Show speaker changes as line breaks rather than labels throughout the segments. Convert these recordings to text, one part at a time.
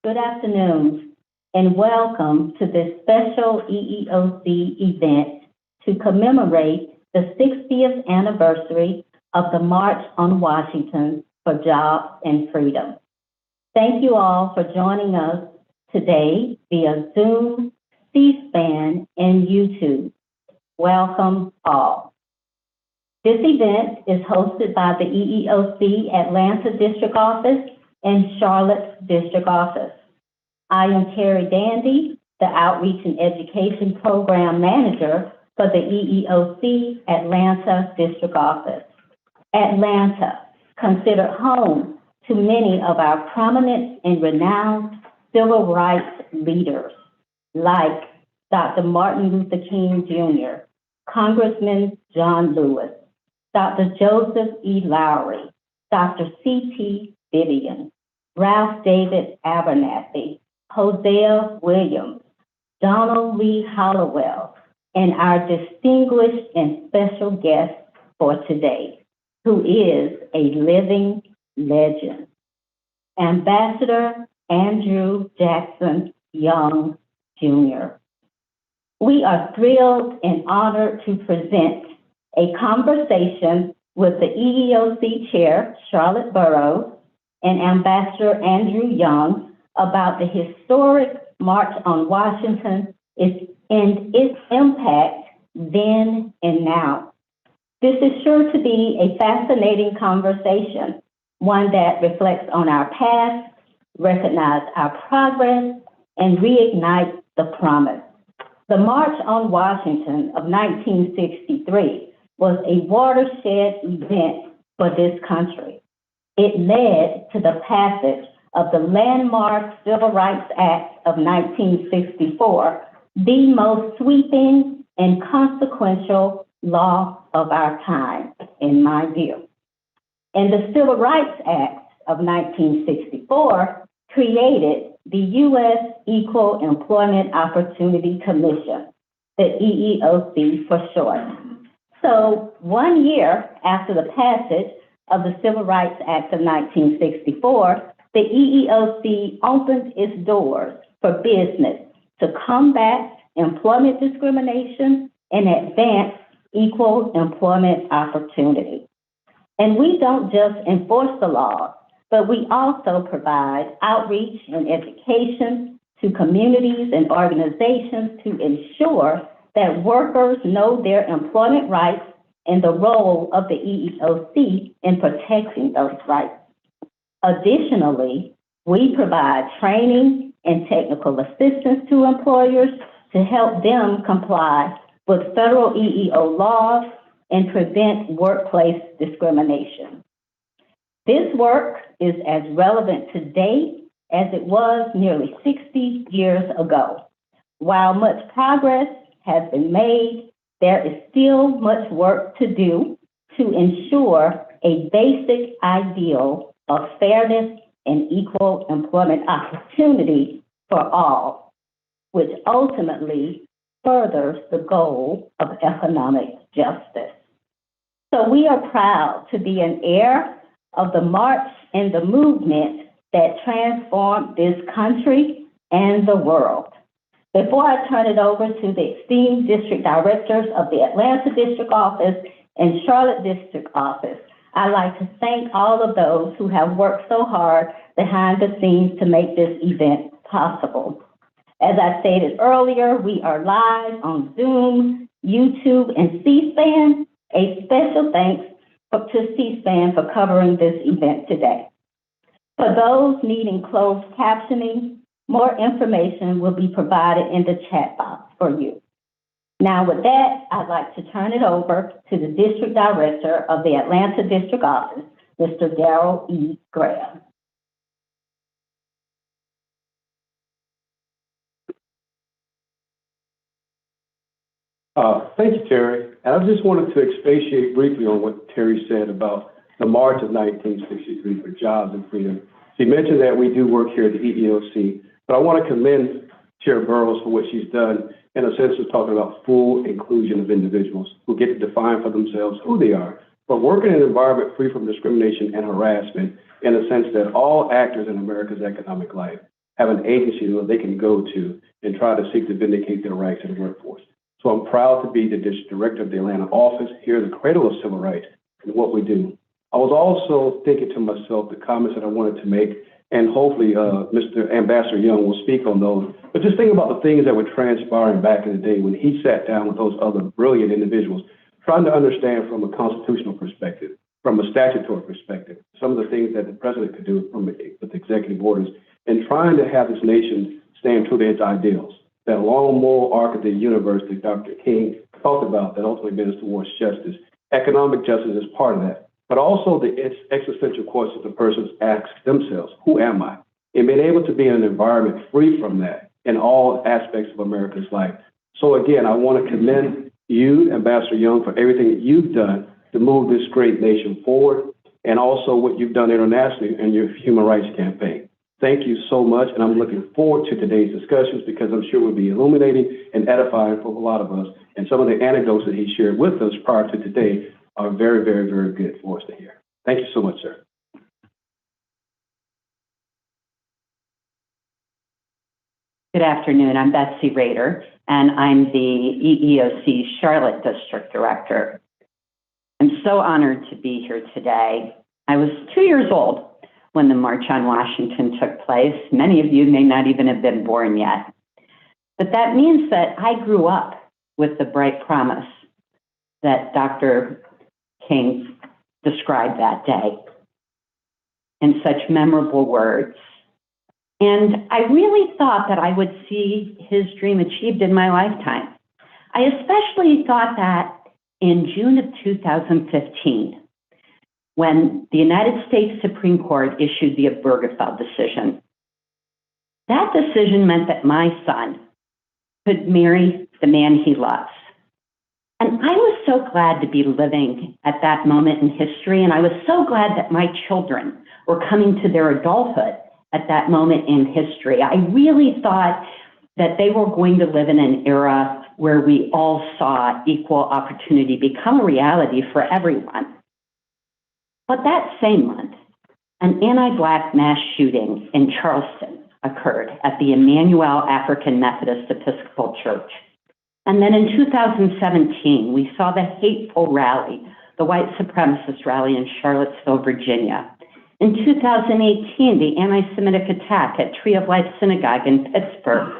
Good afternoon, and welcome to this special EEOC event to commemorate the 60th anniversary of the March on Washington for Jobs and Freedom. Thank you all for joining us today via Zoom, C-SPAN, and YouTube. Welcome all. This event is hosted by the EEOC Atlanta District Office and Charlotte District Office. I am Terry Dandy, the Outreach and Education Program Manager for the EEOC Atlanta District Office. Atlanta, considered home to many of our prominent and renowned civil rights leaders, like Dr. Martin Luther King Jr., Congressman John Lewis, Dr. Joseph E. Lowery, Dr. C.T. Vivian, Ralph David Abernathy, Hosea Williams, Donald Lee Hollowell, and our distinguished and special guest for today, who is a living legend, Ambassador Andrew Jackson Young, Jr. We are thrilled and honored to present a conversation with the EEOC Chair Charlotte Burrows and Ambassador Andrew Young about the historic March on Washington and its impact then and now. This is sure to be a fascinating conversation, one that reflects on our past, recognizes our progress, and reignites the promise. The March on Washington of 1963 was a watershed event for this country. It led to the passage of the landmark Civil Rights Act of 1964, the most sweeping and consequential law of our time, in my view. And the Civil Rights Act of 1964 created the U.S. Equal Employment Opportunity Commission, the EEOC for short. So 1 year after the passage of the Civil Rights Act of 1964, the EEOC opened its doors for business to combat employment discrimination and advance equal employment opportunity. And we don't just enforce the laws, but we also provide outreach and education to communities and organizations to ensure that workers know their employment rights and the role of the EEOC in protecting those rights. Additionally, we provide training and technical assistance to employers to help them comply with federal EEO laws and prevent workplace discrimination. This work is as relevant today as it was nearly 60 years ago. While much progress has been made, there is still much work to do to ensure a basic ideal of fairness and equal employment opportunity for all, which ultimately furthers the goal of economic justice. So we are proud to be an heir of the march and the movement that transformed this country and the world. Before I turn it over to the esteemed district directors of the Atlanta District Office and Charlotte District Office, I'd like to thank all of those who have worked so hard behind the scenes to make this event possible. As I stated earlier, we are live on Zoom, YouTube, and C-SPAN. A special thanks to C-SPAN for covering this event today. For those needing closed captioning, more information will be provided in the chat box for you. Now with that, I'd like to turn it over to the District Director of the Atlanta District Office, Mr. Darrell E. Graham.
Thank you, Terry. And I just wanted to expatiate briefly on what Terry said about the March of 1963 for Jobs and Freedom. She mentioned that we do work here at the EEOC, but I want to commend Chair Burrows for what she's done in a sense of talking about full inclusion of individuals who get to define for themselves who they are, but working in an environment free from discrimination and harassment in a sense that all actors in America's economic life have an agency that they can go to and try to seek to vindicate their rights in the workforce. So I'm proud to be the district director of the Atlanta office, here the cradle of civil rights, and what we do. I was also thinking to myself the comments that I wanted to make, and hopefully Mr. Ambassador Young will speak on those, but just think about the things that were transpiring back in the day when he sat down with those other brilliant individuals, trying to understand from a constitutional perspective, from a statutory perspective, some of the things that the president could do with executive orders, and trying to have this nation stand true to its ideals. That long moral arc of the universe that Dr. King talked about that ultimately bends towards justice. Economic justice is part of that, but also the existential questions the persons ask themselves, who am I? And being able to be in an environment free from that in all aspects of America's life. So again, I want to commend you, Ambassador Young, for everything that you've done to move this great nation forward, and also what you've done internationally in your human rights campaign. Thank you so much, and I'm looking forward to today's discussions because I'm sure it will be illuminating and edifying for a lot of us. And some of the anecdotes that he shared with us prior to today are very, very, very good for us to hear. Thank you so much, sir.
Good afternoon. I'm Betsy Rader, and I'm the EEOC Charlotte District Director. I'm so honored to be here today. I was 2 years old when the March on Washington took place. Many of you may not even have been born yet. But that means that I grew up with the bright promise that Dr. King described that day in such memorable words. And I really thought that I would see his dream achieved in my lifetime. I especially thought that in June of 2015, when the United States Supreme Court issued the Obergefell decision. That decision meant that my son could marry the man he loves. And I was so glad to be living at that moment in history, and I was so glad that my children were coming to their adulthood at that moment in history. I really thought that they were going to live in an era where we all saw equal opportunity become a reality for everyone. But that same month, an anti-Black mass shooting in Charleston occurred at the Emmanuel African Methodist Episcopal Church. And then in 2017, we saw the hateful rally, the white supremacist rally in Charlottesville, Virginia. In 2018, the anti-Semitic attack at Tree of Life Synagogue in Pittsburgh.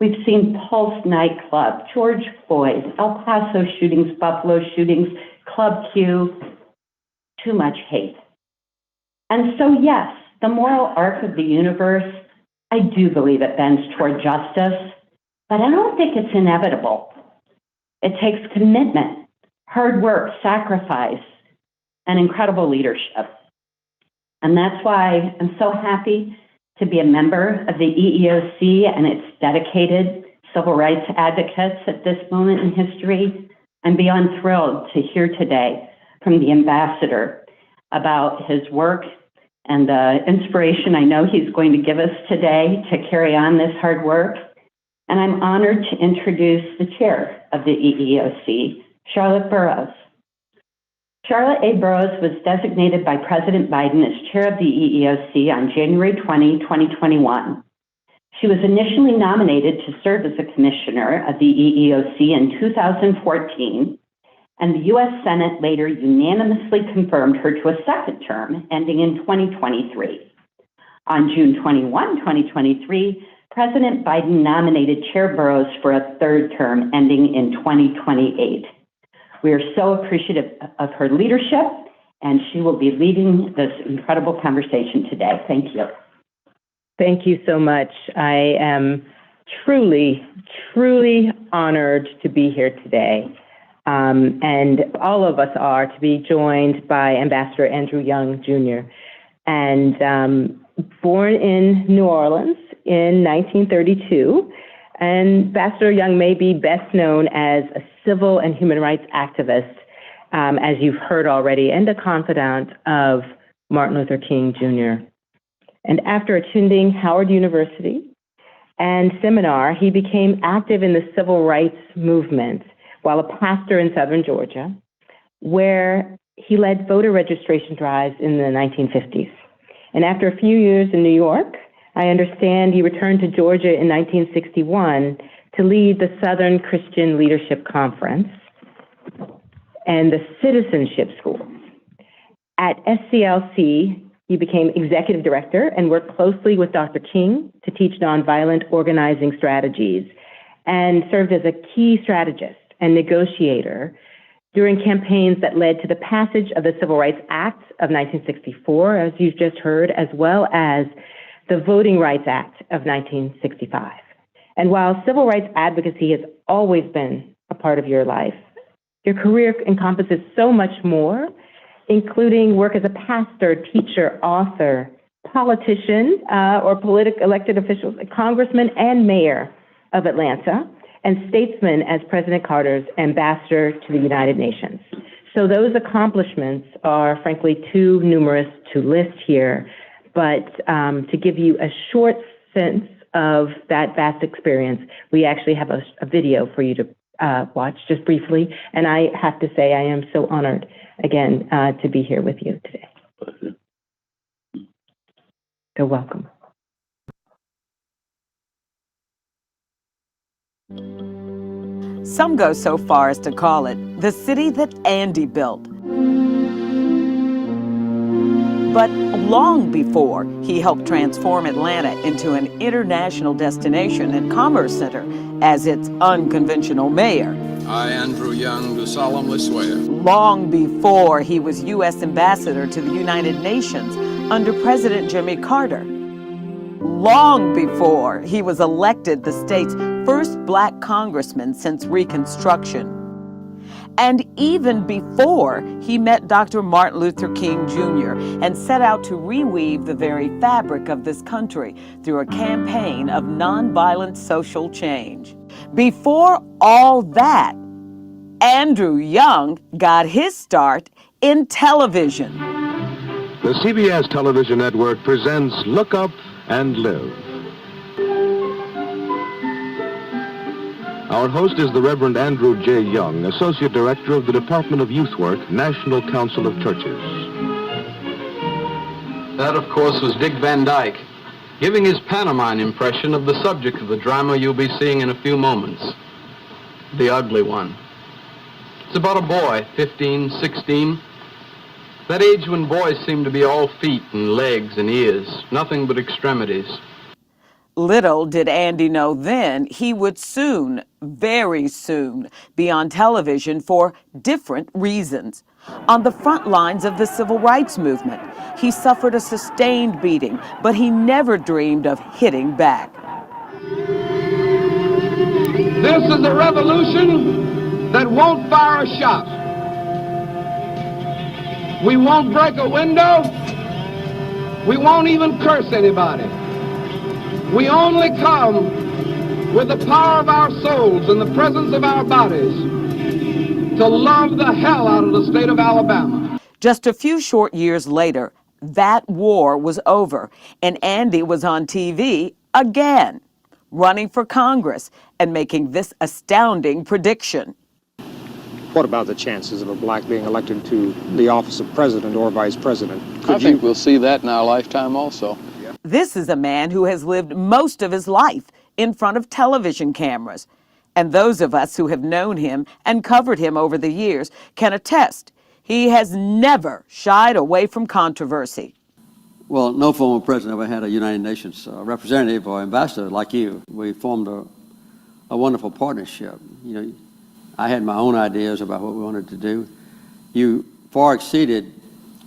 We've seen Pulse nightclub, George Floyd, El Paso shootings, Buffalo shootings, Club Q, too much hate. And so, yes, the moral arc of the universe, I do believe it bends toward justice, but I don't think it's inevitable. It takes commitment, hard work, sacrifice, and incredible leadership. And that's why I'm so happy to be a member of the EEOC and its dedicated civil rights advocates at this moment in history. I'm beyond thrilled to hear today from the ambassador about his work and the inspiration I know he's going to give us today to carry on this hard work. And I'm honored to introduce the chair of the EEOC, Charlotte Burrows. Charlotte A. Burrows was designated by President Biden as chair of the EEOC on January 20, 2021. She was initially nominated to serve as a commissioner of the EEOC in 2014, and the U.S. Senate later unanimously confirmed her to a second term ending in 2023. On June 21, 2023, President Biden nominated Chair Burrows for a third term ending in 2028. We are so appreciative of her leadership, and she will be leading this incredible conversation today. Thank you.
Thank you so much. I am truly, truly honored to be here today. And all of us are, to be joined by Ambassador Andrew Young, Jr. And born in New Orleans in 1932, Ambassador Young may be best known as a civil and human rights activist, as you've heard already, and a confidant of Martin Luther King, Jr. And after attending Howard University and seminar, he became active in the civil rights movement while a pastor in Southern Georgia, where he led voter registration drives in the 1950s. And after a few years in New York, I understand you returned to Georgia in 1961 to lead the Southern Christian Leadership Conference and the Citizenship Schools. At SCLC, you became executive director and worked closely with Dr. King to teach nonviolent organizing strategies and served as a key strategist and negotiator during campaigns that led to the passage of the Civil Rights Act of 1964, as you've just heard, as well as the Voting Rights Act of 1965. And while civil rights advocacy has always been a part of your life, your career encompasses so much more, including work as a pastor, teacher, author, politician, or elected official, congressman and mayor of Atlanta, and statesman as President Carter's ambassador to the United Nations. So those accomplishments are frankly too numerous to list here, but to give you a short sense of that vast experience, we actually have a video for you to watch just briefly. And I have to say, I am so honored again to be here with you today. So welcome.
Some go so far as to call it the city that Andy built. But long before he helped transform Atlanta into an international destination and commerce center as its unconventional mayor.
I, Andrew Young, do solemnly swear.
Long before he was U.S. ambassador to the United Nations under President Jimmy Carter. Long before he was elected the state's first black congressman since Reconstruction. And even before he met Dr. Martin Luther King Jr. and set out to reweave the very fabric of this country through a campaign of nonviolent social change. Before all that, Andrew Young got his start in television.
The CBS television network presents Look Up and Live. Our host is the Reverend Andrew J. Young, Associate Director of the Department of Youth Work, National Council of Churches.
That, of course, was Dick Van Dyke, giving his pantomime impression of the subject of the drama you'll be seeing in a few moments, The Ugly One. It's about a boy, 15, 16, that age when boys seem to be all feet and legs and ears, nothing but extremities.
Little did Andy know then he would soon, very soon, be on television for different reasons. On the front lines of the civil rights movement, he suffered a sustained beating, but he never dreamed of hitting back.
This is a revolution that won't fire a shot. We won't break a window. We won't even curse anybody. We only come with the power of our souls and the presence of our bodies to love the hell out of the state of Alabama.
Just a few short years later, that war was over, and Andy was on TV again, running for Congress and making this astounding prediction.
What about the chances of a black being elected to the office of president or vice president?
I think we'll see that in our lifetime also.
This is a man who has lived most of his life in front of television cameras. And those of us who have known him and covered him over the years can attest he has never shied away from controversy.
Well, no former president ever had a United Nations representative or ambassador like you. We formed a wonderful partnership. You know, I had my own ideas about what we wanted to do. You far exceeded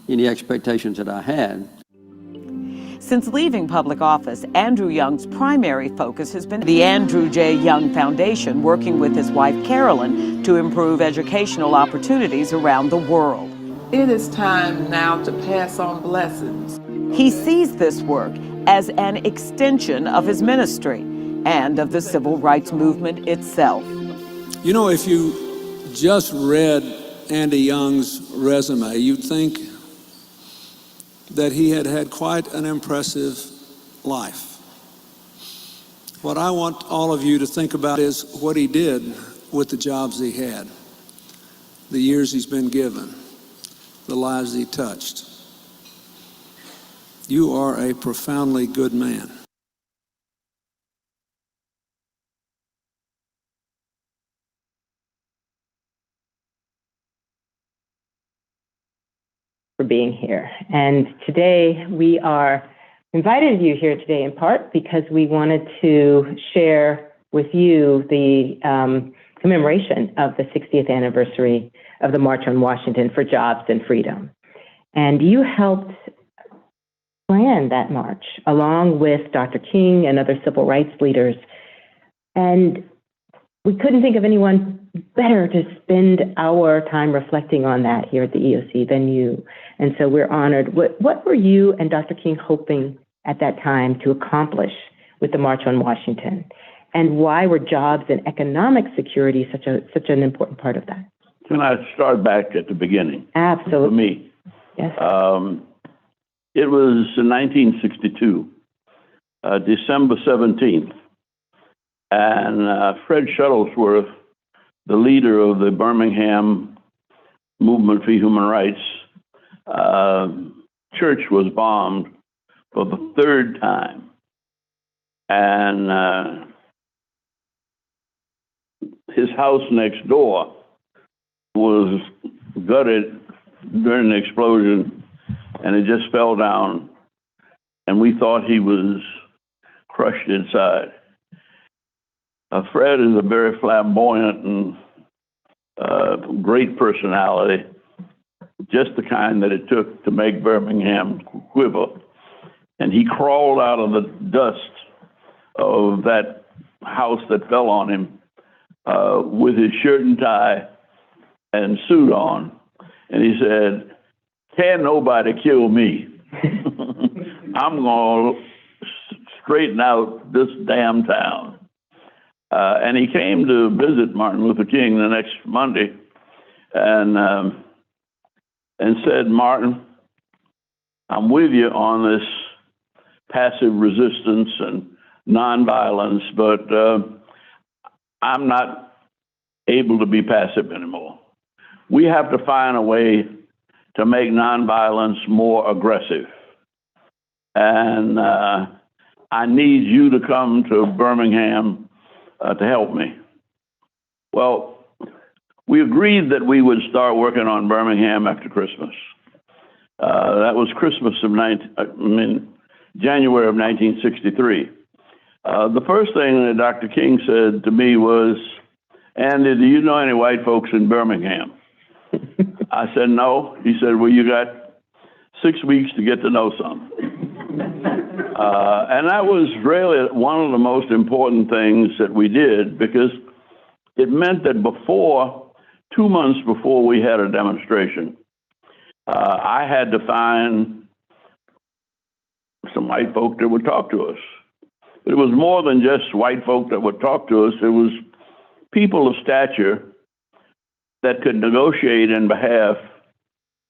any expectations that I had.
Since leaving public office, Andrew Young's primary focus has been the Andrew J. Young Foundation, working with his wife Carolyn to improve educational opportunities around the world.
It is time now to pass on blessings.
He sees this work as an extension of his ministry and of the civil rights movement itself.
You know, if you just read Andy Young's resume, you'd think that he had had quite an impressive life. What I want all of you to think about is what he did with the jobs he had, the years he's been given, the lives he touched. You are a profoundly good man.
for being here. And today we are invited you here today in part because we wanted to share with you the commemoration of the 60th anniversary of the March on Washington for Jobs and Freedom. And you helped plan that march along with Dr. King and other civil rights leaders. And we couldn't think of anyone better to spend our time reflecting on that here at the EOC than you. And so we're honored. What were you and Dr. King hoping at that time to accomplish with the March on Washington? And why were jobs and economic security such an important part of that?
Can I start back at the beginning?
Absolutely.
For me.
Yes.
It was in 1962, December 17th, and Fred Shuttlesworth, the leader of the Birmingham Movement for Human Rights, church was bombed for the third time. And his house next door was gutted during the explosion, and it just fell down, and we thought he was crushed inside. Fred is a very flamboyant and great personality, just the kind that it took to make Birmingham quiver. And he crawled out of the dust of that house that fell on him with his shirt and tie and suit on. And he said, "Can't nobody kill me. I'm going to straighten out this damn town." And he came to visit Martin Luther King the next Monday and said, "Martin, I'm with you on this passive resistance and nonviolence, but I'm not able to be passive anymore. We have to find a way to make nonviolence more aggressive. And I need you to come to Birmingham to help me." Well, we agreed that we would start working on Birmingham after Christmas. That was Christmas of January of 1963. The first thing that Dr. King said to me was, "Andy, do you know any white folks in Birmingham?" I said, "No." He said, "Well, you got 6 weeks to get to know some." And that was really one of the most important things that we did, because it meant that 2 months before we had a demonstration, I had to find some white folk that would talk to us. But it was more than just white folk that would talk to us. It was people of stature that could negotiate in behalf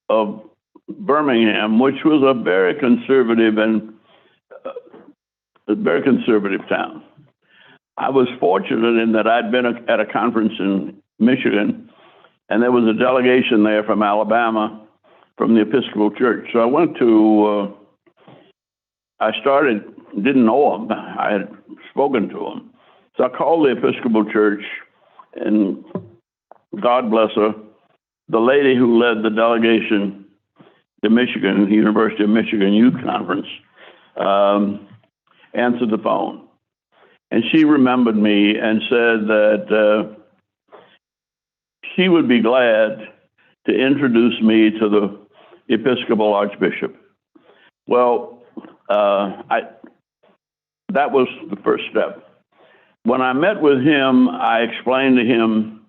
of Birmingham, which was a very conservative town. I was fortunate in that I'd been at a conference in Michigan, and there was a delegation there from Alabama, from the Episcopal Church. So I went to, didn't know them. I had spoken to them. So I called the Episcopal Church, and God bless her, the lady who led the delegation to Michigan, the University of Michigan Youth Conference, answered the phone. And she remembered me and said that she would be glad to introduce me to the Episcopal Archbishop. Well, that was the first step. When I met with him, I explained to him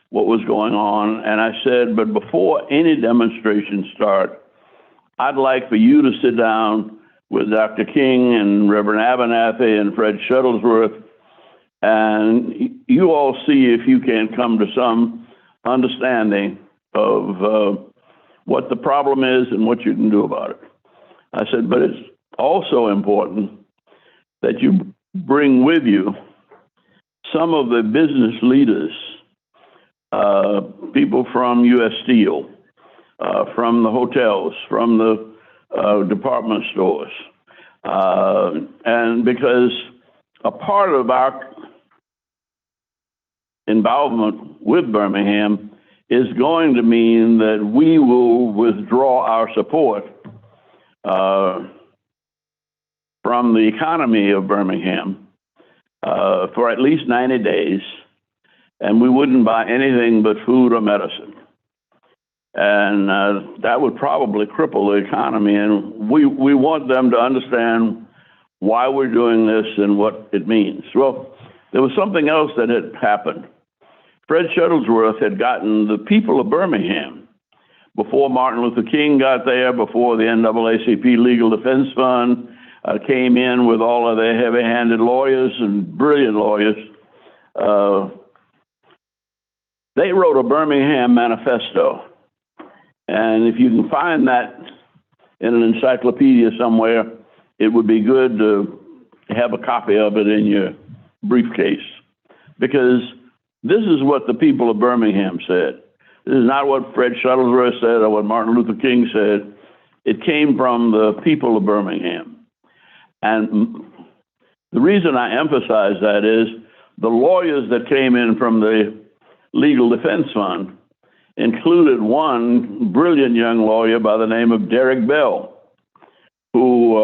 what was going on, and I said, "But before any demonstrations start, I'd like for you to sit down with Dr. King and Reverend Abernathy and Fred Shuttlesworth, and you all see if you can come to some understanding of what the problem is and what you can do about it." I said, "But it's also important that you bring with you some of the business leaders, people from U.S. Steel, from the hotels, from the department stores. And because a part of our involvement with Birmingham is going to mean that we will withdraw our support from the economy of Birmingham for at least 90 days, and we wouldn't buy anything but food or medicine. And that would probably cripple the economy, and we want them to understand why we're doing this and what it means. Well, there was something else that had happened. Fred Shuttlesworth had gotten the people of Birmingham, before Martin Luther King got there, before the NAACP Legal Defense Fund came in with all of their heavy-handed lawyers and brilliant lawyers, they wrote a Birmingham manifesto. And if you can find that in an encyclopedia somewhere, it would be good to have a copy of it in your briefcase, because this is what the people of Birmingham said. This is not what Fred Shuttlesworth said or what Martin Luther King said. It came from the people of Birmingham. And the reason I emphasize that is the lawyers that came in from the Legal Defense Fund included one brilliant young lawyer by the name of Derek Bell, who,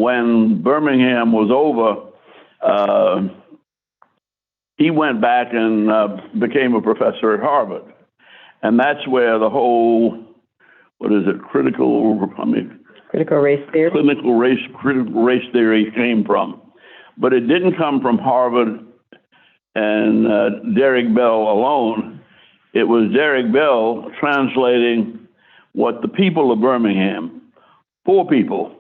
when Birmingham was over, he went back and became a professor at Harvard. And that's where the whole, critical race theory came from. But it didn't come from Harvard and Derek Bell alone. It was Derek Bell translating what the people of Birmingham, poor people,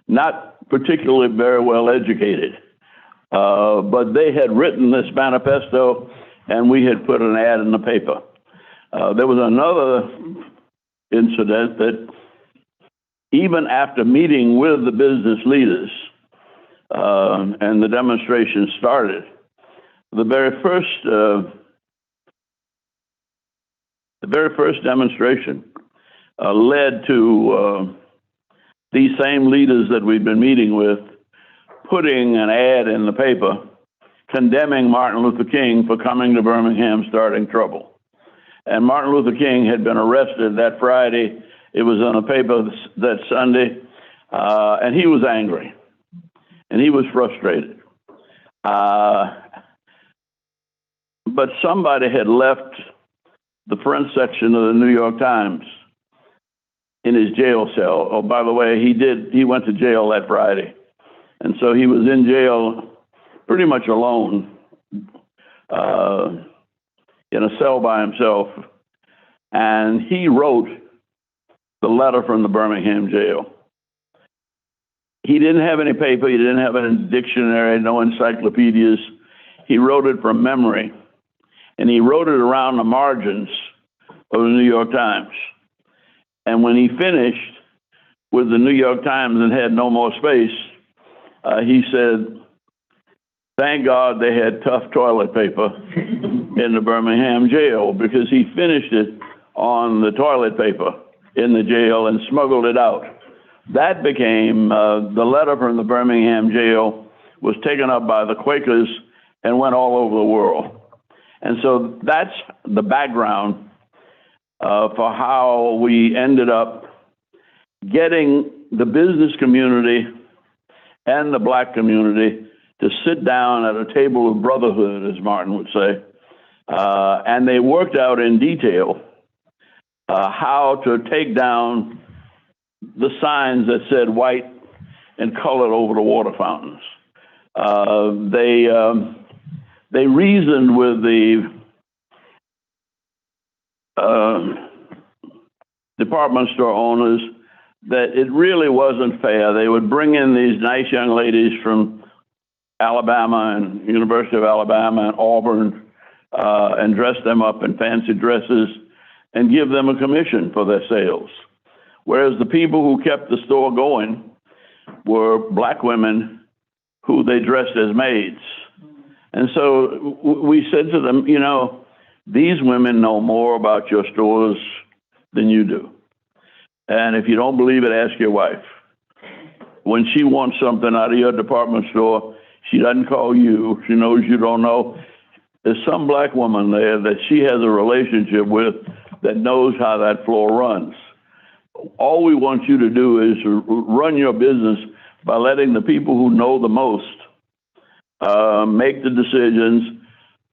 not particularly very well educated, but they had written this manifesto, and we had put an ad in the paper. There was another incident that even after meeting with the business leaders and the demonstration started, the very first demonstration led to these same leaders that we've been meeting with putting an ad in the paper condemning Martin Luther King for coming to Birmingham starting trouble. And Martin Luther King had been arrested that Friday. It was on a paper that Sunday, and he was angry, and he was frustrated. But somebody had left the front section of the New York Times in his jail cell. Oh, by the way, he went to jail that Friday. And so he was in jail pretty much alone, in a cell by himself. And he wrote the letter from the Birmingham jail. He didn't have any paper. He didn't have a dictionary, no encyclopedias. He wrote it from memory. And he wrote it around the margins of the New York Times. And when he finished with the New York Times and had no more space, he said, thank God they had tough toilet paper in the Birmingham jail, because he finished it on the toilet paper in the jail and smuggled it out. That became, the letter from the Birmingham jail was taken up by the Quakers and went all over the world. And so that's the background for how we ended up getting the business community and the black community to sit down at a table of brotherhood, as Martin would say, and they worked out in detail how to take down the signs that said white and colored over the water fountains. They reasoned with the department store owners that it really wasn't fair. They would bring in these nice young ladies from Alabama and University of Alabama and Auburn and dress them up in fancy dresses and give them a commission for their sales. Whereas the people who kept the store going were black women who they dressed as maids. And so we said to them, you know, these women know more about your stores than you do. And if you don't believe it, ask your wife. When she wants something out of your department store, she doesn't call you. She knows you don't know. There's some black woman there that she has a relationship with that knows how that floor runs. All we want you to do is run your business by letting the people who know the most make the decisions,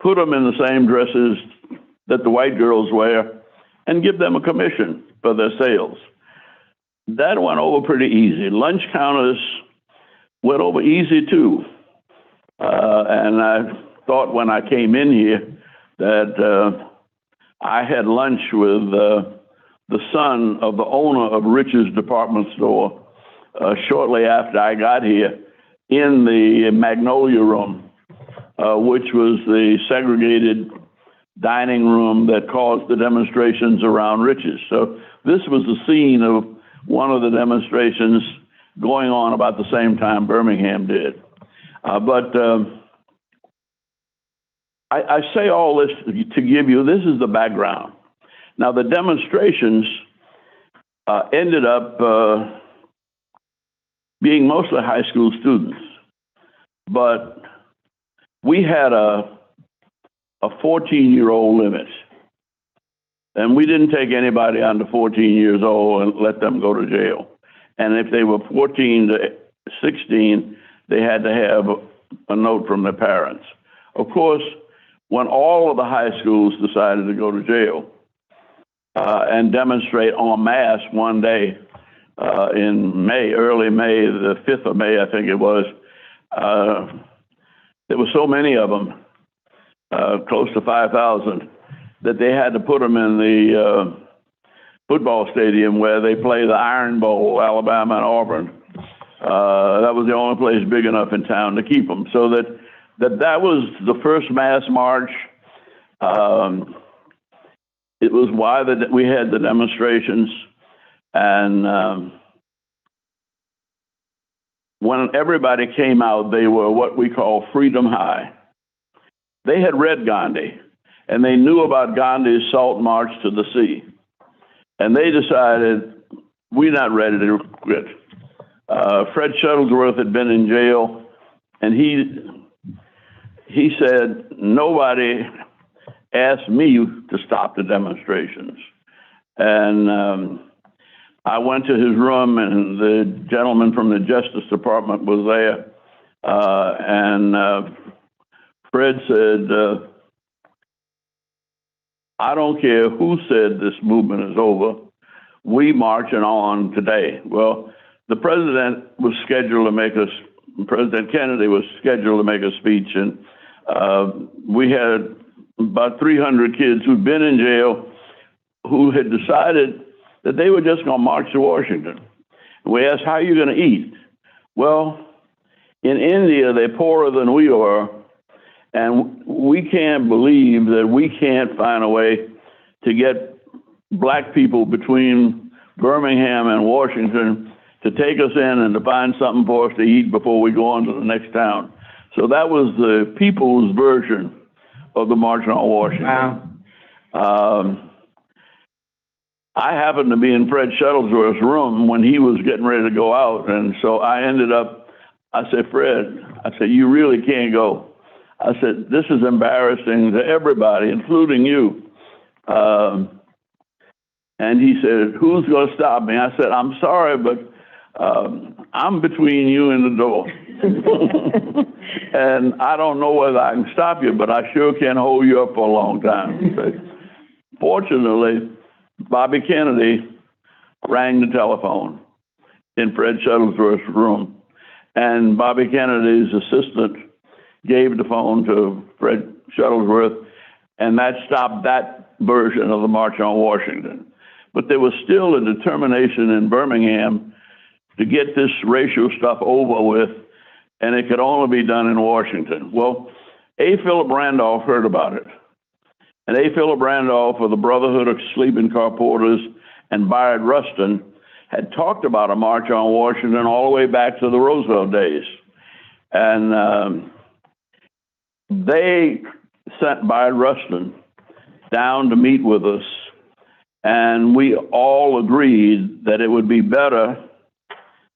put them in the same dresses that the white girls wear, and give them a commission for their sales. That went over pretty easy. Lunch counters went over easy too. And I thought when I came in here that I had lunch with the son of the owner of Rich's department store shortly after I got here in the Magnolia Room, which was the segregated dining room that caused the demonstrations around Rich's. So this was the scene of one of the demonstrations going on about the same time Birmingham did. But I say all this to give you, this is the background. Now, the demonstrations ended up being mostly high school students, but we had a 14-year-old limit, and we didn't take anybody under 14 years old and let them go to jail. And if they were 14 to 16, they had to have a note from their parents. Of course, when all of the high schools decided to go to jail and demonstrate en masse one day in May, early May, the 5th of May, I think it was, there were so many of them, close to 5,000, that they had to put them in the football stadium where they play the Iron Bowl, Alabama and Auburn. That was the only place big enough in town to keep them. So that was the first mass march. It was why we had the demonstrations. And when everybody came out, they were what we call Freedom High. They had read Gandhi, and they knew about Gandhi's Salt March to the Sea. And they decided, we're not ready to quit. Fred Shuttlesworth had been in jail, and he said, nobody asked me to stop the demonstrations. And I went to his room, and the gentleman from the Justice Department was there. And Fred said, I don't care who said this movement is over. We marching on today. Well, the president was scheduled to make President Kennedy was scheduled to make a speech, and we had about 300 kids who'd been in jail who had decided that they were just going to march to Washington. We asked, how are you going to eat? Well, in India, they're poorer than we are, and we can't believe that we can't find a way to get black people between Birmingham and Washington to take us in and to find something for us to eat before we go on to the next town. So that was the people's version of the March on Washington. Wow. I happened to be in Fred Shuttlesworth's room when he was getting ready to go out, and so I said, Fred, you really can't go. I said, this is embarrassing to everybody, including you. And he said, who's going to stop me? I said, I'm sorry, but I'm between you and the door. And I don't know whether I can stop you, but I sure can hold you up for a long time. Fortunately, Bobby Kennedy rang the telephone in Fred Shuttlesworth's room, and Bobby Kennedy's assistant gave the phone to Fred Shuttlesworth, and that stopped that version of the March on Washington. But there was still a determination in Birmingham to get this racial stuff over with, and it could only be done in Washington. Well, A. Philip Randolph heard about it. And A. Philip Randolph of the Brotherhood of Sleeping Car Porters and Bayard Rustin had talked about a march on Washington all the way back to the Roosevelt days. And they sent Bayard Rustin down to meet with us, and we all agreed that it would be better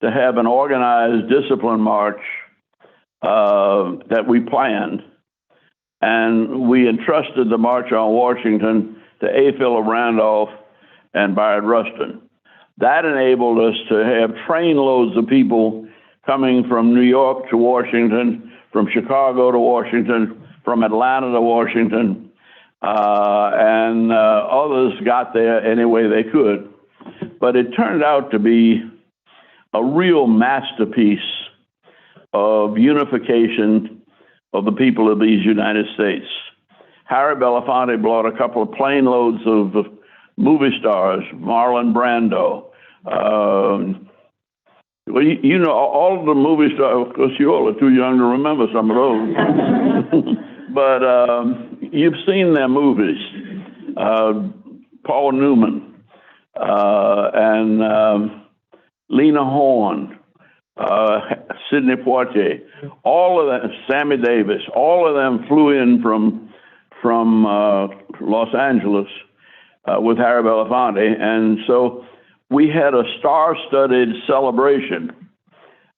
to have an organized discipline march that we planned. And we entrusted the March on Washington to A. Philip Randolph and Bayard Rustin. That enabled us to have trainloads of people coming from New York to Washington, from Chicago to Washington, from Atlanta to Washington, and others got there any way they could. But it turned out to be a real masterpiece of unification of the people of these United States. Harry Belafonte brought a couple of plane loads of movie stars, Marlon Brando. Well, you know, all of the movie stars, of course, you all are too young to remember some of those. But you've seen their movies. Paul Newman and Lena Horne, Sidney Poitier, all of them, Sammy Davis, all of them flew in from Los Angeles with Harry Belafonte, and so we had a star-studded celebration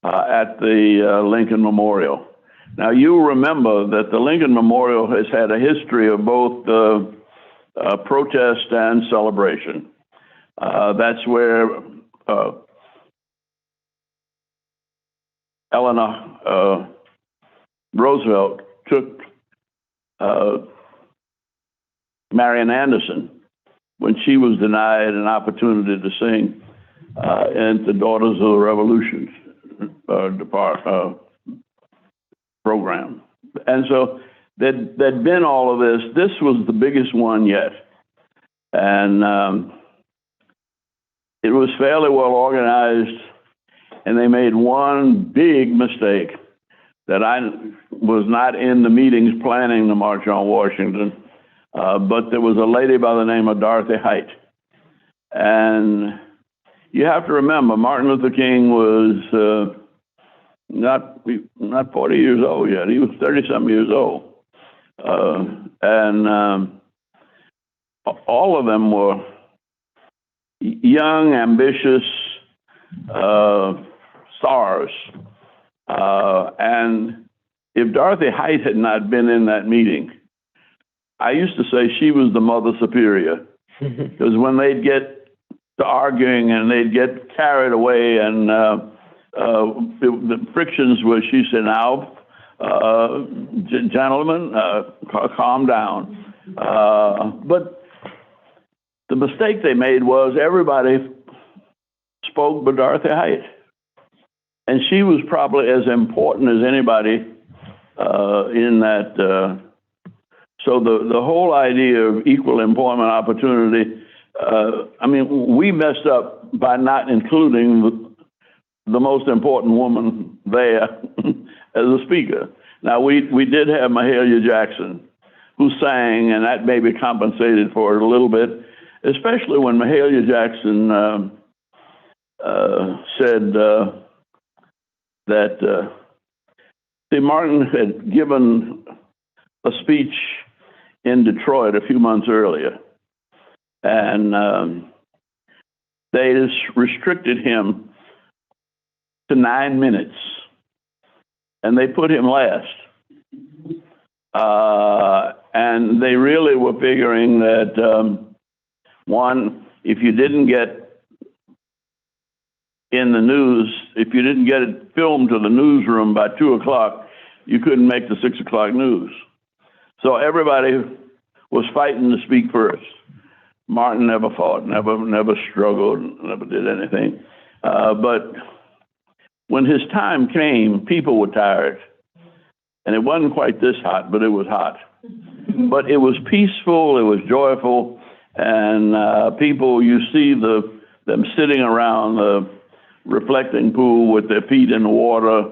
at the Lincoln Memorial. Now, you remember that the Lincoln Memorial has had a history of both protest and celebration. That's where Eleanor Roosevelt took Marian Anderson when she was denied an opportunity to sing in the Daughters of the Revolution program. And so there'd been all of this. This was the biggest one yet. And it was fairly well organized, and they made one big mistake that I was not in the meetings planning the March on Washington, but there was a lady by the name of Dorothy Height. And you have to remember, Martin Luther King was not 40 years old yet. He was 30-something years old. And all of them were young, ambitious stars. And if Dorothy Height had not been in that meeting, I used to say she was the mother superior, because when they'd get to arguing and they'd get carried away, and the frictions where she said, "Now, gentlemen, calm down." But the mistake they made was everybody spoke but Dorothy Height, and she was probably as important as anybody in that. So the whole idea of equal employment opportunity, I mean, we messed up by not including the most important woman there as a speaker. Now, we did have Mahalia Jackson, who sang, and that maybe compensated for it a little bit, especially when Mahalia Jackson said that see, Martin had given a speech in Detroit a few months earlier, and they just restricted him to 9 minutes, and they put him last. And they really were figuring that, one, if you didn't get in the news, if you didn't get it filmed to the newsroom by 2 o'clock, you couldn't make the 6 o'clock news. So everybody was fighting to speak first. Martin never fought, never struggled, never did anything. But when his time came, people were tired. And it wasn't quite this hot, but it was hot. But it was peaceful, it was joyful, and people, you see them sitting around the reflecting pool with their feet in the water,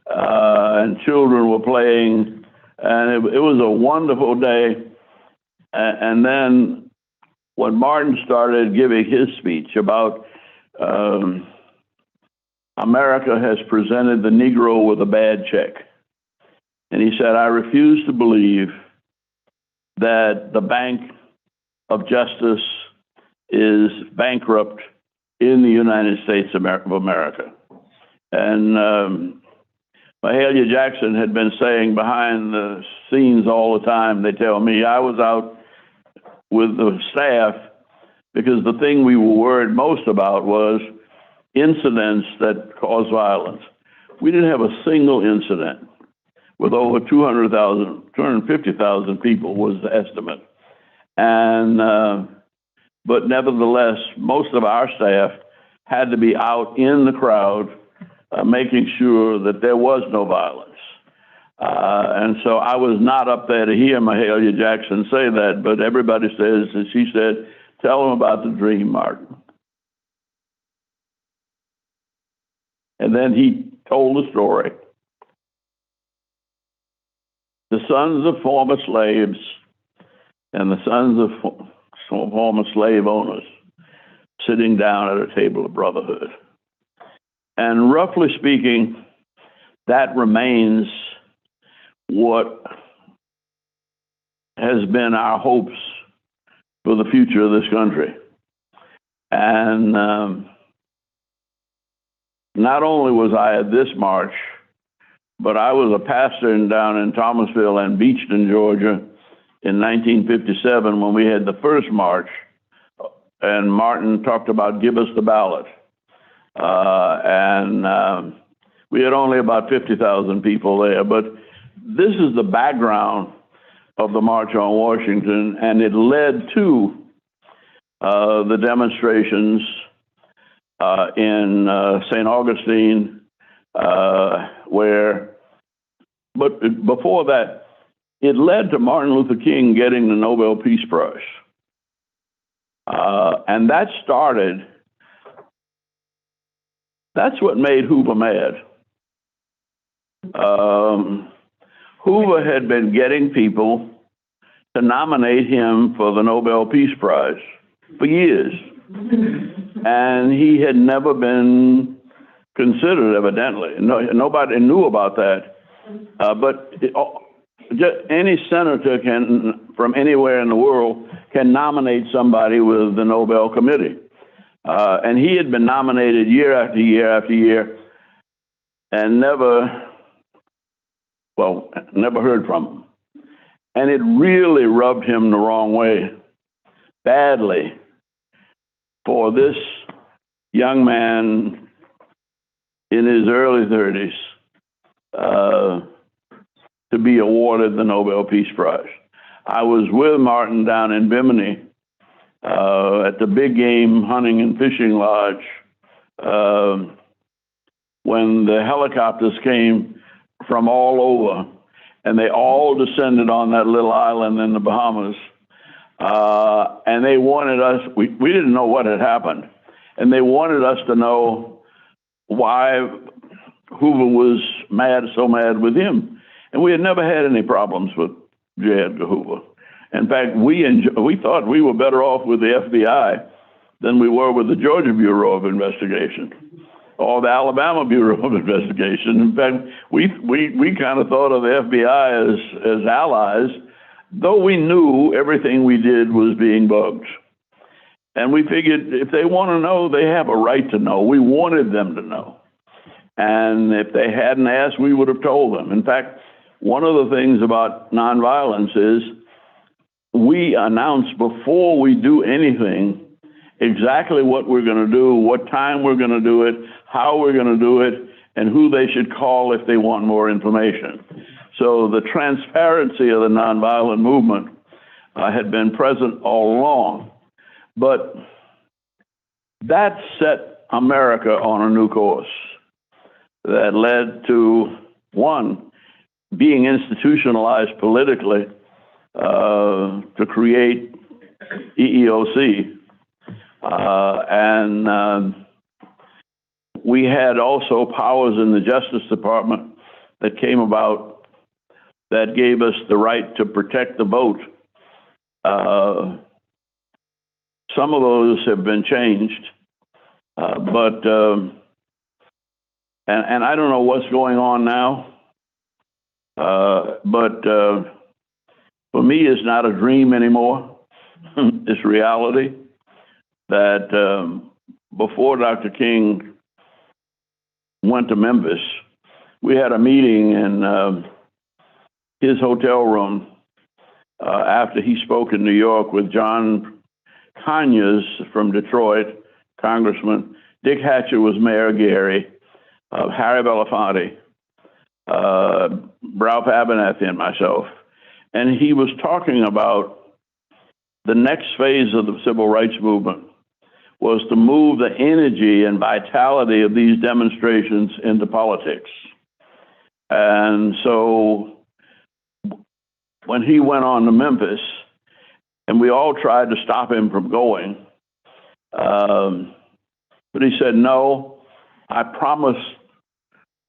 and children were playing, and it was a wonderful day. And then when Martin started giving his speech about America has presented the Negro with a bad check, and he said, "I refuse to believe that the Bank of Justice is bankrupt in the United States of America." And Mahalia Jackson had been saying behind the scenes all the time, they tell me, I was out with the staff, because the thing we were worried most about was incidents that cause violence. We didn't have a single incident with over 250,000 people was the estimate. And, but nevertheless, most of our staff had to be out in the crowd, making sure that there was no violence. And so I was not up there to hear Mahalia Jackson say that, but everybody says, and she said, tell them about the dream, Martin. And then he told the story. The sons of former slaves and the sons of former slave owners sitting down at a table of brotherhood. And roughly speaking, that remains what has been our hopes for the future of this country. And not only was I at this march, but I was a pastor down in Thomasville and Beachton, Georgia in 1957 when we had the first march, and Martin talked about give us the ballot. We had only about 50,000 people there, but this is the background of the March on Washington, and it led to the demonstrations in St. Augustine, but before that, it led to Martin Luther King getting the Nobel Peace Prize. And that's what made Hoover mad. Hoover had been getting people to nominate him for the Nobel Peace Prize for years. And he had never been considered, evidently. Nobody knew about that. Any senator from anywhere in the world can nominate somebody with the Nobel Committee. And he had been nominated year after year after year and never heard from him. And it really rubbed him the wrong way, badly, for this young man in his early 30s to be awarded the Nobel Peace Prize. I was with Martin down in Bimini at the Big Game Hunting and Fishing Lodge when the helicopters came from all over, and they all descended on that little island in the Bahamas. And they wanted us, we didn't know what had happened, and they wanted us to know why Hoover was so mad with him. And we had never had any problems with J. Edgar Hoover. In fact, we thought we were better off with the FBI than we were with the Georgia Bureau of Investigation or the Alabama Bureau of Investigation. In fact, we kind of thought of the FBI as allies, though we knew everything we did was being bugged. And we figured if they want to know, they have a right to know. We wanted them to know. And if they hadn't asked, we would have told them. In fact, one of the things about nonviolence is we announce before we do anything exactly what we're going to do, what time we're going to do it, how we're going to do it, and who they should call if they want more information. So the transparency of the nonviolent movement had been present all along. But that set America on a new course that led to, one, being institutionalized politically to create EEOC. And we had also powers in the Justice Department that came about that gave us the right to protect the vote. Some of those have been changed, but I don't know what's going on now, but for me, it's not a dream anymore. It's reality that before Dr. King went to Memphis, we had a meeting in his hotel room after he spoke in New York with John Conyers from Detroit, Congressman. Dick Hatcher was Mayor of Gary, Harry Belafonte, Ralph Abernathy, and myself. And he was talking about the next phase of the civil rights movement was to move the energy and vitality of these demonstrations into politics. And so when he went on to Memphis, and we all tried to stop him from going, but he said, no, I promised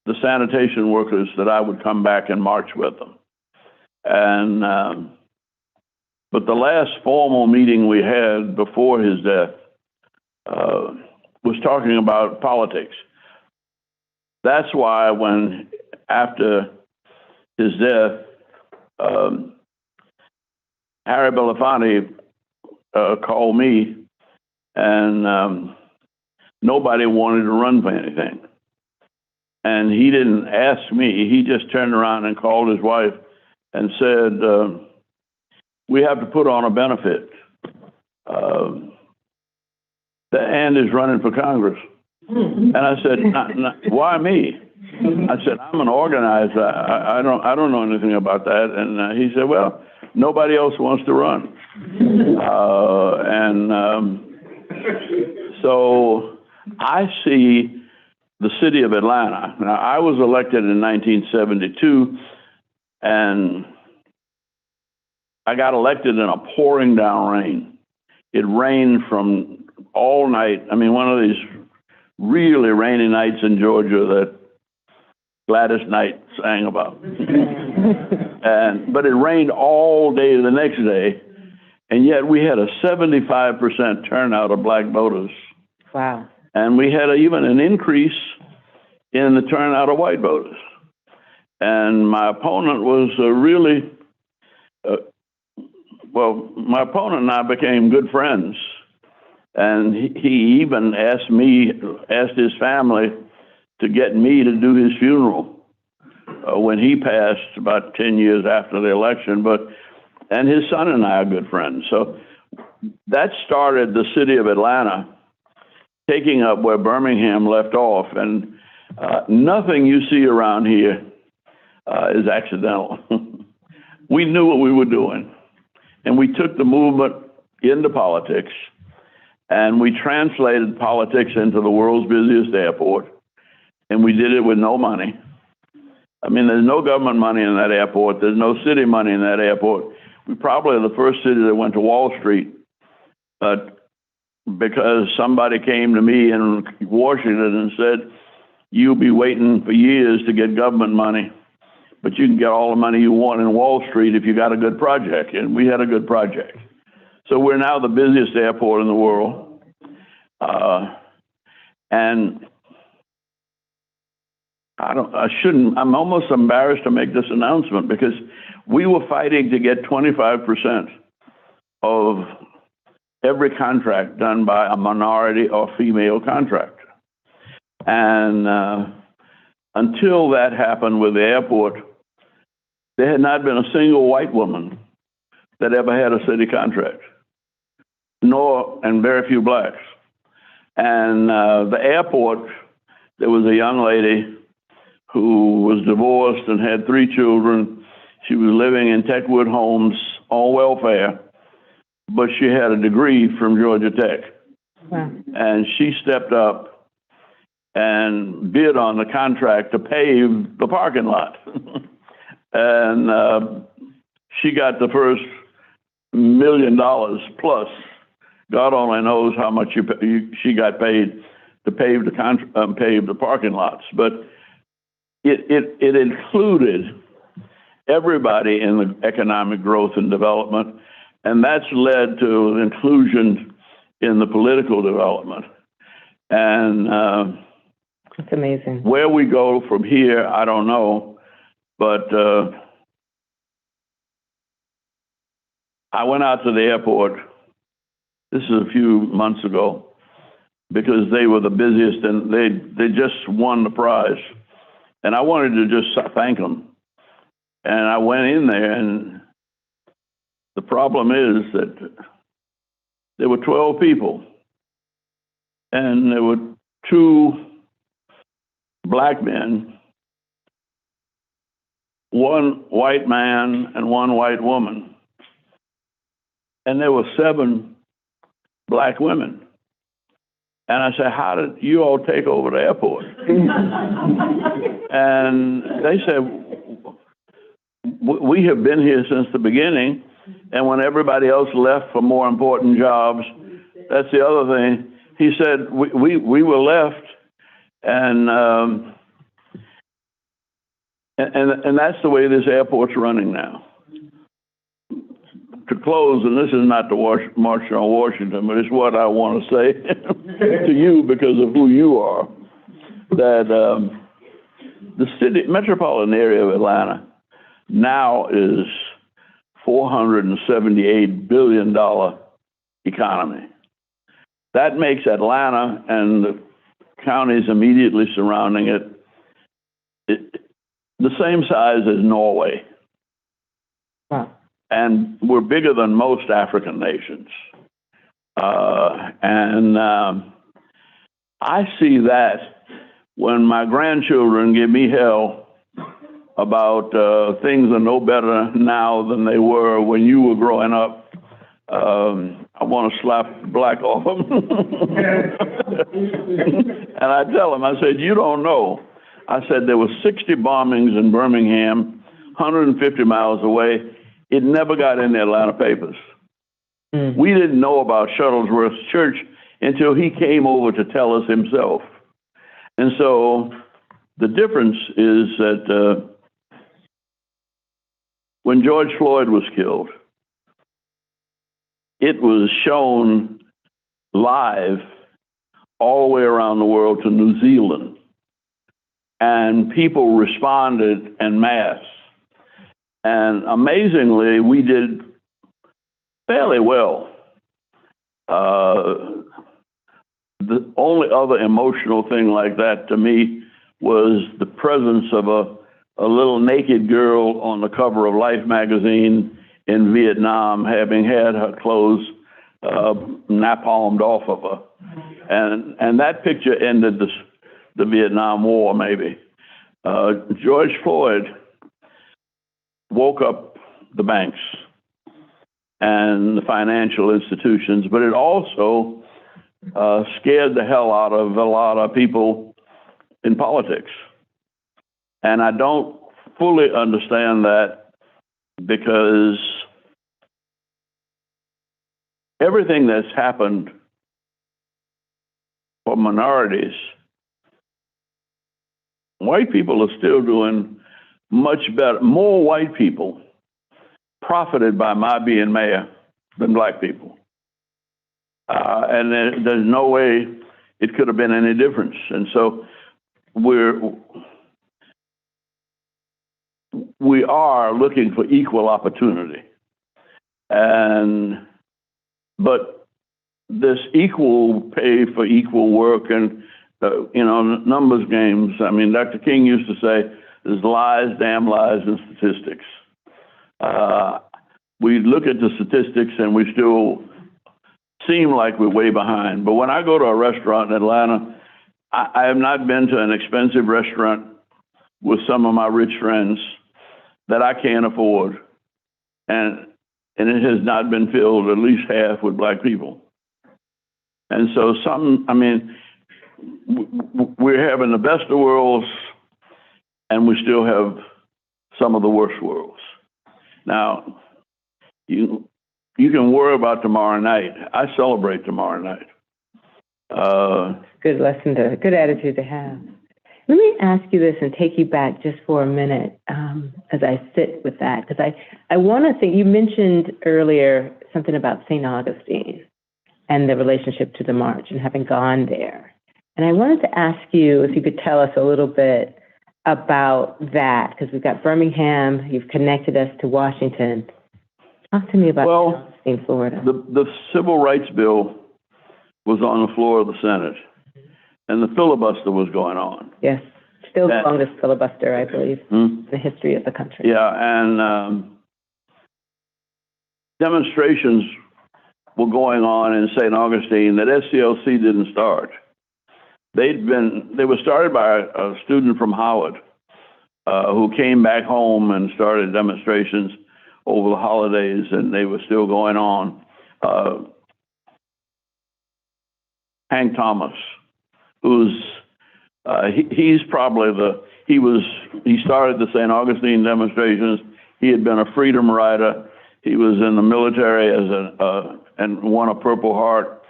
the sanitation workers that I would come back and march with them. And but the last formal meeting we had before his death was talking about politics. That's why when, after his death, Harry Belafonte called me, and nobody wanted to run for anything. And he didn't ask me. He just turned around and called his wife and said, we have to put on a benefit. Ann is running for Congress. And I said, why me? I said, I'm an organizer. I don't know anything about that. And he said, well, nobody else wants to run. So I see the city of Atlanta. Now, I was elected in 1972, and I got elected in a pouring down rain. It rained from all night. I mean, one of these really rainy nights in Georgia that Gladys Knight sang about. But it rained all day the next day, and yet we had a 75% turnout of black voters.
Wow.
And we had even an increase in the turnout of white voters. And my opponent was really, my opponent and I became good friends. And he even asked his family to get me to do his funeral when he passed about 10 years after the election. And his son and I are good friends. So that started the city of Atlanta taking up where Birmingham left off. And nothing you see around here is accidental. We knew what we were doing. And we took the movement into politics. And we translated politics into the world's busiest airport. And we did it with no money. I mean, there's no government money in that airport. There's no city money in that airport. We probably are the first city that went to Wall Street. But because somebody came to me in Washington and said, you'll be waiting for years to get government money, but you can get all the money you want in Wall Street if you got a good project. And we had a good project. So we're now the busiest airport in the world. And I'm almost embarrassed to make this announcement because we were fighting to get 25% of every contract done by a minority or female contractor. And until that happened with the airport, there had not been a single white woman that ever had a city contract, and very few blacks. And the airport, there was a young lady who was divorced and had 3 children. She was living in Techwood homes on welfare, but she had a degree from Georgia Tech.
Wow.
And she stepped up and bid on the contract to pave the parking lot. And she got the first $1 million plus. God only knows how much she got paid to pave the parking lots. But it included everybody in the economic growth and development, and that's led to inclusion in the political development. And
that's amazing.
Where we go from here, I don't know, but I went out to the airport. This is a few months ago, because they were the busiest and they just won the prize. And I wanted to just thank them. And I went in there, and The problem is that there were 12 people, and there were 2 black men, 1 white man, and 1 white woman. And there were 7 black women. And I said, how did you all take over the airport? And they said, we have been here since the beginning, and when everybody else left for more important jobs, that's the other thing. He said, we were left, and that's the way this airport's running now. To close, and this is not the March on Washington, but it's what I want to say to you because of who you are, that the metropolitan area of Atlanta now is $478 billion economy. That makes Atlanta and the counties immediately surrounding it the same size as Norway.
Wow.
And we're bigger than most African nations. I see that when my grandchildren give me hell about things are no better now than they were when you were growing up, I want to slap black off them. And I tell them, I said, you don't know. I said, there were 60 bombings in Birmingham, 150 miles away. It never got in the Atlanta papers. We didn't know about Shuttlesworth's church until he came over to tell us himself. And so the difference is that when George Floyd was killed, it was shown live all the way around the world to New Zealand. And people responded en masse. And amazingly, we did fairly well. The only other emotional thing like that to me was the presence of a little naked girl on the cover of Life magazine in Vietnam, having had her clothes napalmed off of her. And that picture ended the Vietnam War, maybe. George Floyd woke up the banks and the financial institutions, but it also scared the hell out of a lot of people in politics. And I don't fully understand that because everything that's happened for minorities, white people are still doing much better. More white people profited by my being mayor than black people. And there's no way it could have been any difference. And so we are looking for equal opportunity. But this equal pay for equal work and, numbers games. I mean, Dr. King used to say, there's lies, damn lies, and statistics. We look at the statistics and we still seem like we're way behind. But when I go to a restaurant in Atlanta, I have not been to an expensive restaurant with some of my rich friends that I can't afford. And it has not been filled at least half with black people. And so we're having the best of worlds, and we still have some of the worst worlds. Now, you can worry about tomorrow night. I celebrate tomorrow night.
Good good attitude to have. Let me ask you this and take you back just for a minute as I sit with that, because I want to think, you mentioned earlier something about St. Augustine and the relationship to the march and having gone there. And I wanted to ask you if you could tell us a little bit about that, because we've got Birmingham, you've connected us to Washington. Talk to me about St. Augustine, Florida.
The Civil Rights Bill was on the floor of the Senate, and the filibuster was going on.
Yes, still the longest filibuster, I believe, in the history of the country.
Yeah, and demonstrations were going on in St. Augustine that SCLC didn't start. They were started by a student from Howard who came back home and started demonstrations over the holidays, and they were still going on. Hank Thomas, who's he's probably he started the St. Augustine demonstrations. He had been a freedom rider. He was in the military and won a Purple Heart.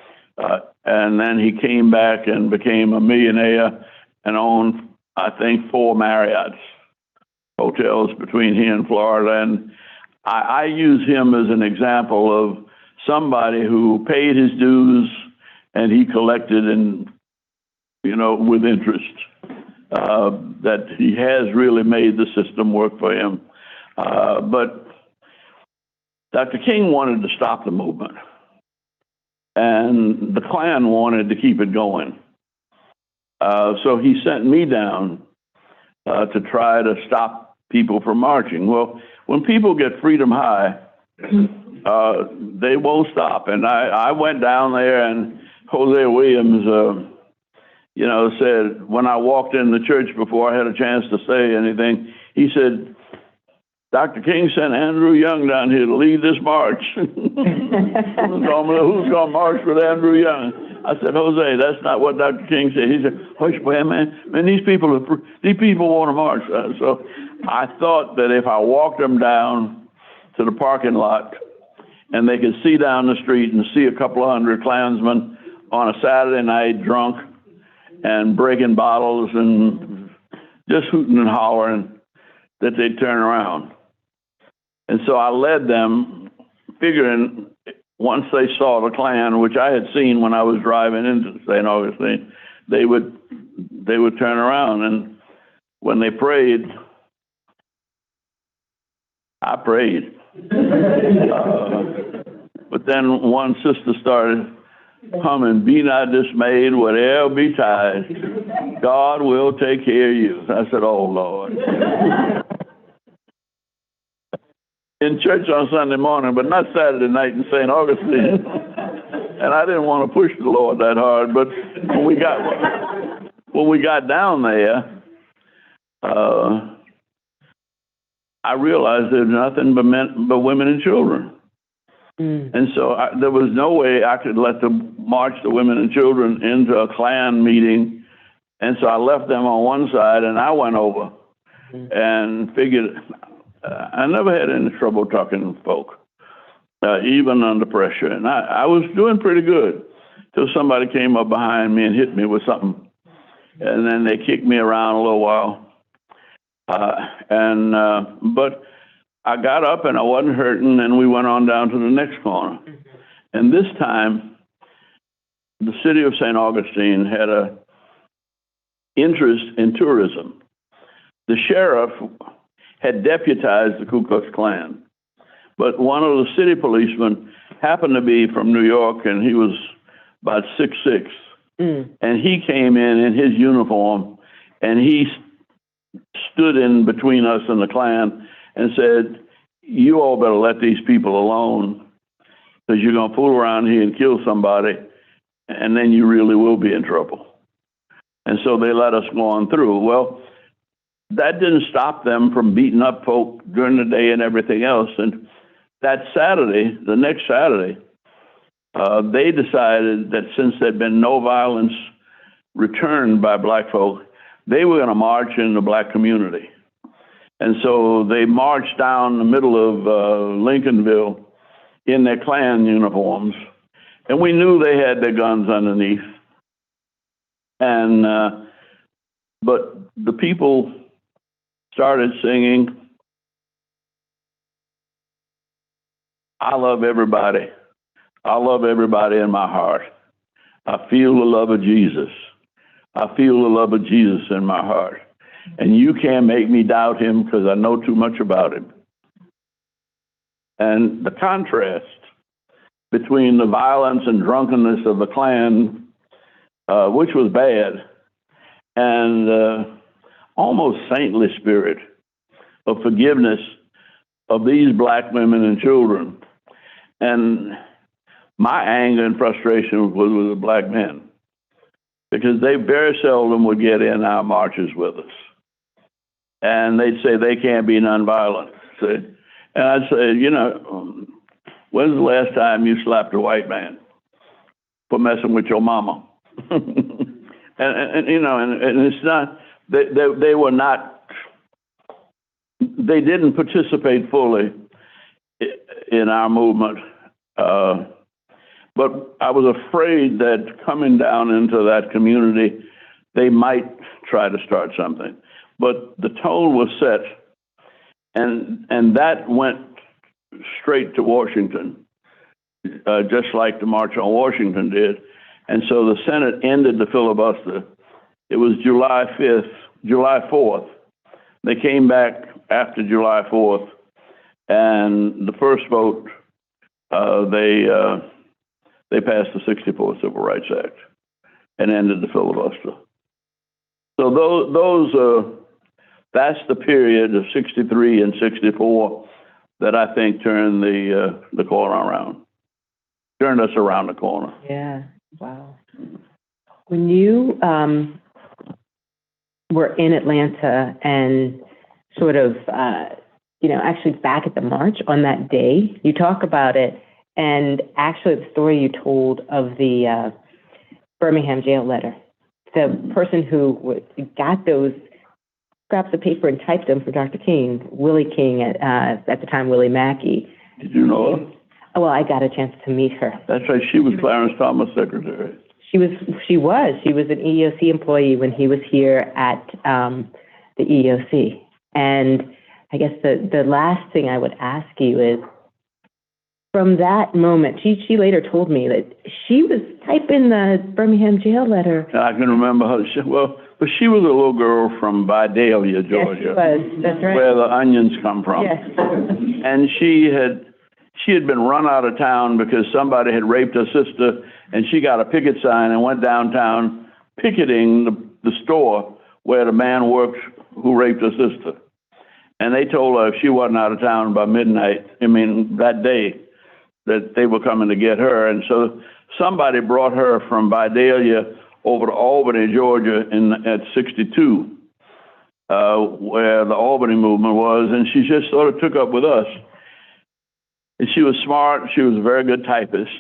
And then he came back and became a millionaire and owned, I think, 4 Marriott's hotels between here and Florida. And I use him as an example of somebody who paid his dues and he collected with interest. That he has really made the system work for him. But Dr. King wanted to stop the movement, and the Klan wanted to keep it going. So he sent me down to try to stop people from marching. Well, when people get freedom high, they won't stop. And I went down there, and Jose Williams, said, when I walked in the church before I had a chance to say anything, he said, Dr. King sent Andrew Young down here to lead this march. Who's going to march with Andrew Young? I said, Jose, that's not what Dr. King said. He said, hush, man, these people want to march. So I thought that if I walked them down to the parking lot and they could see down the street and see a couple of hundred Klansmen on a Saturday night drunk and breaking bottles and just hooting and hollering, that they'd turn around. And so I led them, figuring once they saw the Klan, which I had seen when I was driving into St. Augustine, they would turn around. And when they prayed, I prayed. But then one sister started humming, "Be not dismayed, whatever betide, God will take care of you." I said, "Oh, Lord." In church on Sunday morning, but not Saturday night in St. Augustine. And I didn't want to push the Lord that hard, but when we got down there, I realized there's nothing but women and children. And so there was no way I could let them march the women and children into a Klan meeting. And so I left them on one side and I went over and figured I never had any trouble talking to folk, even under pressure. And I was doing pretty good till somebody came up behind me and hit me with something. And then they kicked me around a little while. But I got up and I wasn't hurting, and we went on down to the next corner. And this time, the city of St. Augustine had an interest in tourism. The sheriff had deputized the Ku Klux Klan, but one of the city policemen happened to be from New York, and he was about 6'6", and he came in his uniform, and he stood in between us and the Klan and said, "You all better let these people alone, because you're going to fool around here and kill somebody, and then you really will be in trouble." And so they let us go on through. Well, that didn't stop them from beating up folk during the day and everything else. And that Saturday, the next Saturday, they decided that since there'd been no violence returned by black folk, they were going to march in the black community. And so they marched down the middle of Lincolnville in their Klan uniforms, and we knew they had their guns underneath. And but the people started singing, "I love everybody. I love everybody in my heart. I feel the love of Jesus. I feel the love of Jesus in my heart. And you can't make me doubt him because I know too much about him." And the contrast between the violence and drunkenness of the Klan, which was bad, and almost saintly spirit of forgiveness of these black women and children, And my anger and frustration was with the black men, because they very seldom would get in our marches with us. And they'd say they can't be nonviolent. See? And I'd say, you know, when's the last time you slapped a white man for messing with your mama? and you know, and it's not, they were not, they didn't participate fully in our movement. But I was afraid that coming down into that community, they might try to start something. But the tone was set, and that went straight to Washington, just like the March on Washington did. And so the Senate ended the filibuster. It was July 4th. They came back after July 4th, and the first vote, they passed the 64th Civil Rights Act and ended the filibuster. So that's the period of 63 and 64 that I think turned the corner around, turned us around the corner.
Yeah, wow. When you were in Atlanta and sort of, you know, actually back at the march on that day, you talk about it, and actually the story you told of the Birmingham jail letter, the person who got those scraps of paper and typed them for Dr. King, Willie King, at the time Willie Mackey.
Did you know her?
Well, I got a chance to meet her.
That's right. She was Clarence Thomas' secretary.
She was an EEOC employee when he was here at the EEOC. And I guess the last thing I would ask you is, from that moment, she later told me that she was typing the Birmingham jail letter.
I can remember her. But she was a little girl from Vidalia, Georgia.
Yes, she was. That's right.
Where the onions come from.
Yes.
And she had been run out of town because somebody had raped her sister, and she got a picket sign and went downtown picketing the store where the man worked who raped her sister. And they told her if she wasn't out of town by midnight, that day, that they were coming to get her. And so somebody brought her from Vidalia over to Albany, Georgia at 62, where the Albany movement was, and she just sort of took up with us. And she was smart, she was a very good typist,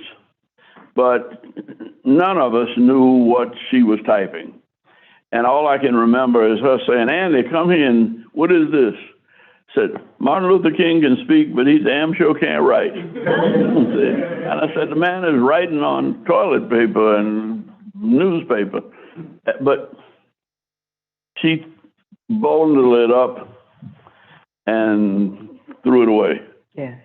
but none of us knew what she was typing. And all I can remember is her saying, "Andy, come here, and what is this?" Said, "Martin Luther King can speak, but he damn sure can't write." And I said, "The man is writing on toilet paper and newspaper." But she bundled it up and threw it away.
Yeah.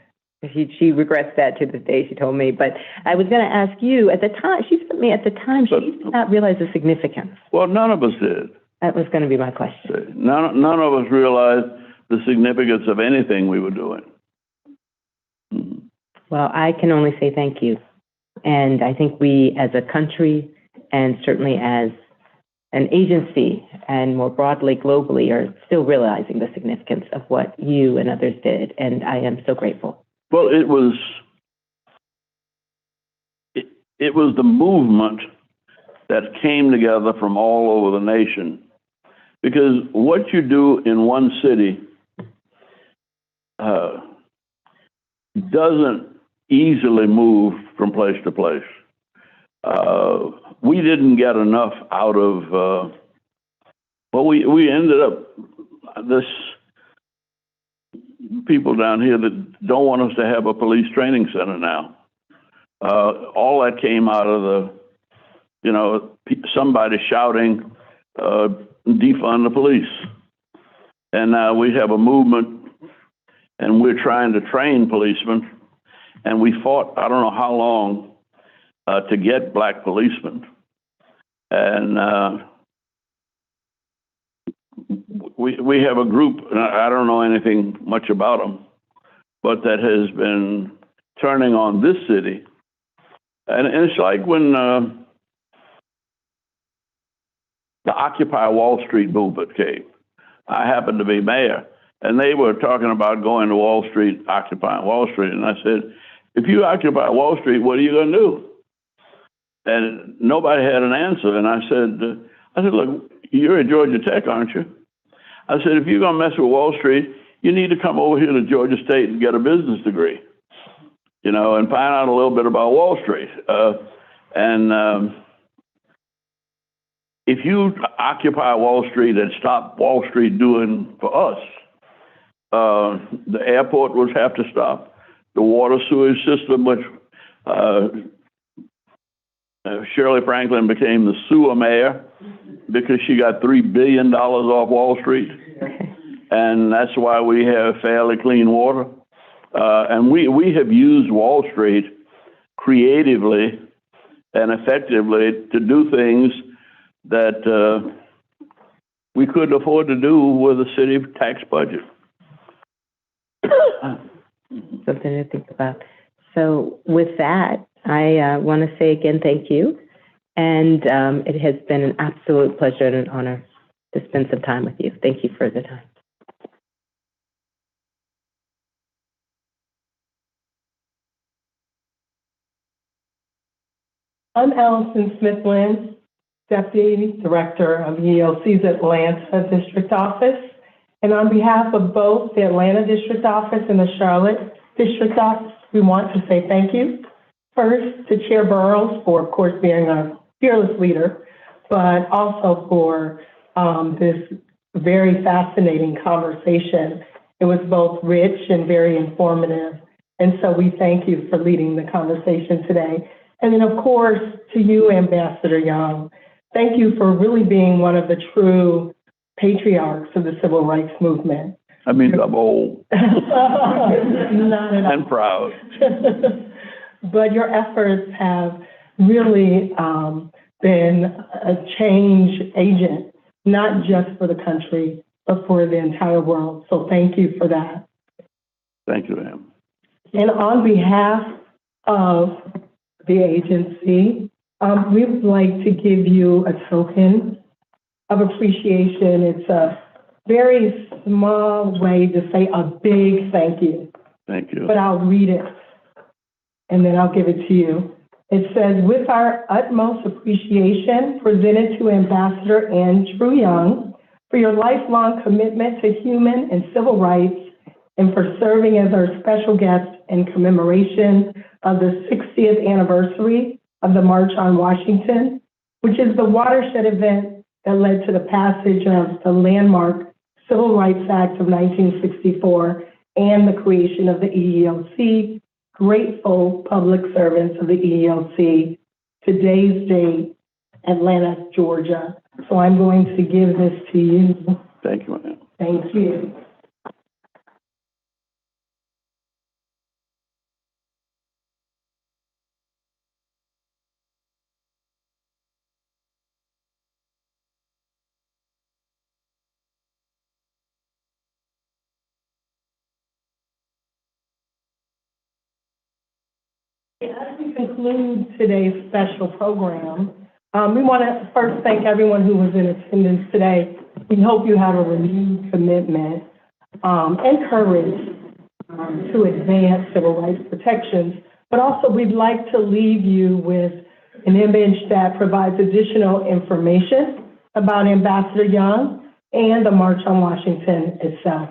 She regrets that to this day, she told me. But I was going to ask you, at the time, she told me at the time, she did not realize the significance.
Well, none of us did.
That was going to be my question.
None of us realized the significance of anything we were doing.
Well, I can only say thank you. And I think we as a country, and certainly as an agency, and more broadly globally, are still realizing the significance of what you and others did. And I am so grateful.
Well, it was the movement that came together from all over the nation. Because what you do in one city doesn't easily move from place to place. We didn't get enough out of, we ended up, this people down here that don't want us to have a police training center now. All that came out of somebody shouting, defund the police. And now we have a movement, and we're trying to train policemen. And we fought, I don't know how long, to get black policemen. And we have a group, and I don't know anything much about them, but that has been turning on this city. And it's like when the Occupy Wall Street movement came. I happened to be mayor, and they were talking about going to Wall Street, occupying Wall Street. And I said, if you occupy Wall Street, what are you going to do? And nobody had an answer. And I said, look, you're at Georgia Tech, aren't you? I said, if you're going to mess with Wall Street, you need to come over here to Georgia State and get a business degree, and find out a little bit about Wall Street. If you occupy Wall Street and stop Wall Street doing for us, the airport would have to stop. The water sewage system, which Shirley Franklin became the sewer mayor because she got $3 billion off Wall Street. And that's why we have fairly clean water. And we have used Wall Street creatively and effectively to do things that we couldn't afford to do with a city tax budget.
Something to think about. So with that, I want to say again, thank you. And it has been an absolute pleasure and an honor to spend some time with you. Thank you for the time.
I'm Allison Smith-Lynn, Deputy Director of EEOC's Atlanta District Office. And on behalf of both the Atlanta District Office and the Charlotte District Office, we want to say thank you. First, to Chair Burrows for, of course, being a fearless leader, but also for this very fascinating conversation. It was both rich and very informative. And so we thank you for leading the conversation today. And then, of course, to you, Ambassador Young, thank you for really being one of the true patriarchs of the civil rights movement.
I mean, I'm old and proud.
But your efforts have really been a change agent, not just for the country, but for the entire world. So thank you for that.
Thank you, ma'am.
And on behalf of the agency, we would like to give you a token of appreciation. It's a very small way to say a big thank you.
Thank you.
But I'll read it, and then I'll give it to you. It says, with our utmost appreciation presented to Ambassador Andrew Young for your lifelong commitment to human and civil rights and for serving as our special guest in commemoration of the 60th anniversary of the March on Washington, which is the watershed event that led to the passage of the landmark Civil Rights Act of 1964 and the creation of the EEOC. Grateful public servants of the EEOC, today's date, Atlanta, Georgia. So I'm going to give this to you.
Thank you, ma'am.
Thank you. As we conclude today's special program, we want to first thank everyone who was in attendance today. We hope you have a renewed commitment and courage to advance civil rights protections, but also we'd like to leave you with an image that provides additional information about Ambassador Young and the March on Washington itself.